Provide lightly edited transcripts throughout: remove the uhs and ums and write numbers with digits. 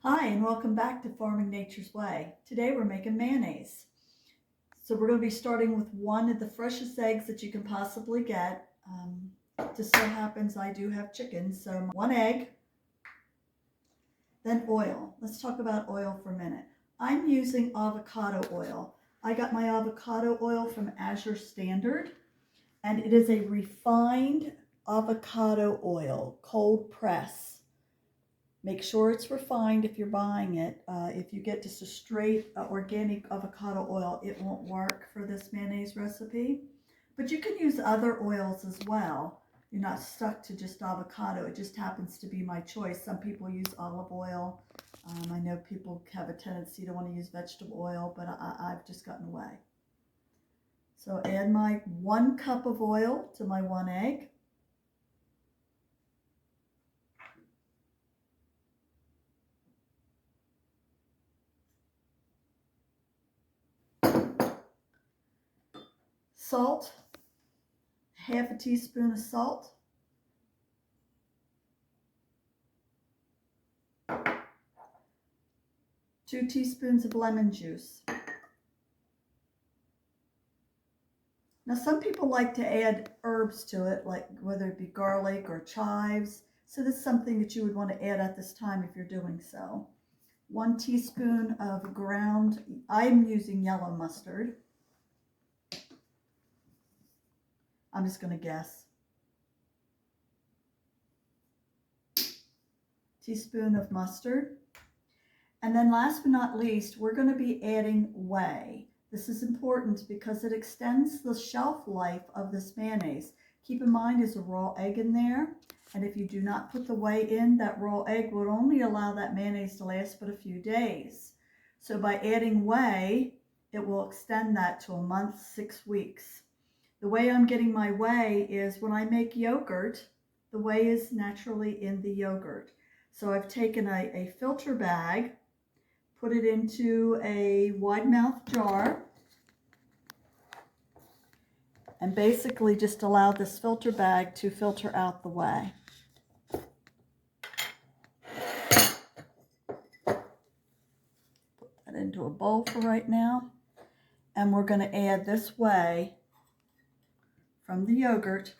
Hi, and welcome back to Farming Nature's Way. Today we're making mayonnaise. So we're going to be starting with one of the freshest eggs that you can possibly get. Just so happens I do have chickens, so one egg, then oil. Let's talk about oil for a minute. I'm using avocado oil. I got my avocado oil from Azure Standard, and it is a refined avocado oil, cold press. Make sure it's refined if you're buying it. If you get just a straight organic avocado oil, it won't work for this mayonnaise recipe. But you can use other oils as well. You're not stuck to just avocado. It just happens to be my choice. Some people use olive oil. I know people have a tendency to want to use vegetable oil, but I've just gotten away. So add my 1 cup of oil to my 1 egg. Salt, half a teaspoon of salt. Two teaspoons of lemon juice. Now some people like to add herbs to it, like whether it be garlic or chives. So this is something that you would want to add at this time if you're doing so. 1 teaspoon of ground, I'm using yellow mustard. I'm just going to guess. Teaspoon of mustard. And then last but not least, we're going to be adding whey. This is important because it extends the shelf life of this mayonnaise. Keep in mind there's a raw egg in there. And if you do not put the whey in, that raw egg would only allow that mayonnaise to last but a few days. So by adding whey, it will extend that to a month, 6 weeks. The way I'm getting my whey is when I make yogurt, the whey is naturally in the yogurt. So I've taken a filter bag, put it into a wide mouth jar, and basically just allow this filter bag to filter out the whey. Put that into a bowl for right now. And we're going to add this whey from the yogurt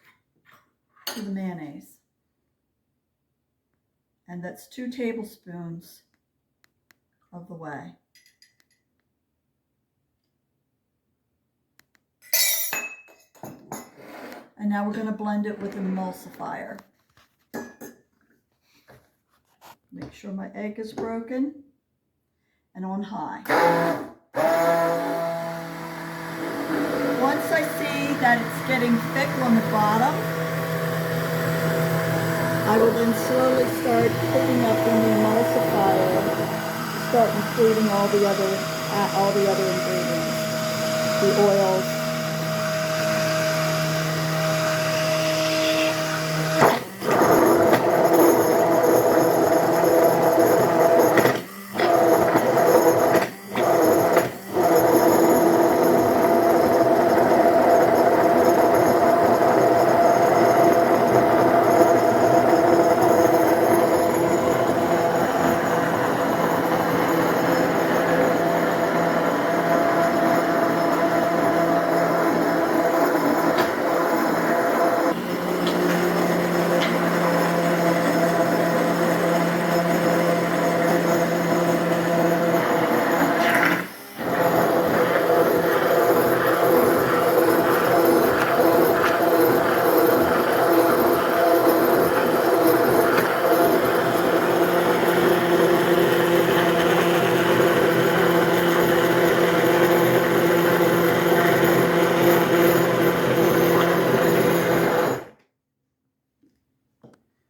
to the mayonnaise. And that's 2 tablespoons of the whey. And now we're going to blend it with an emulsifier. Make sure my egg is broken and on high. Once I see that it's getting thick on the bottom, I will then slowly start picking up in the emulsifier, start including all the other ingredients, the oils.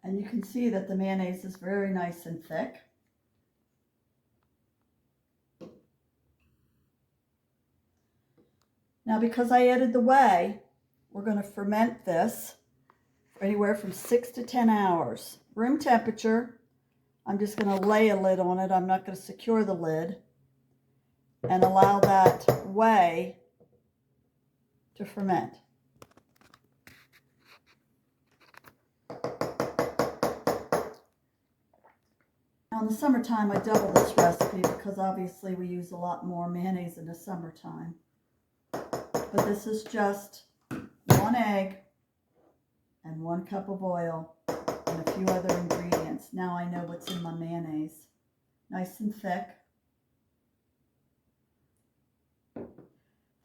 And you can see that the mayonnaise is very nice and thick. Now because I added the whey, we're going to ferment this for anywhere from 6 to 10 hours. Room temperature. I'm just going to lay a lid on it. I'm not going to secure the lid. And allow that whey to ferment. Now in the summertime, I double this recipe because obviously we use a lot more mayonnaise in the summertime. But this is just 1 egg and 1 cup of oil and a few other ingredients. Now I know what's in my mayonnaise. Nice and thick.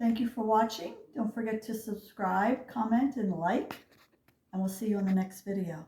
Thank you for watching. Don't forget to subscribe, comment, and like, and we'll see you in the next video.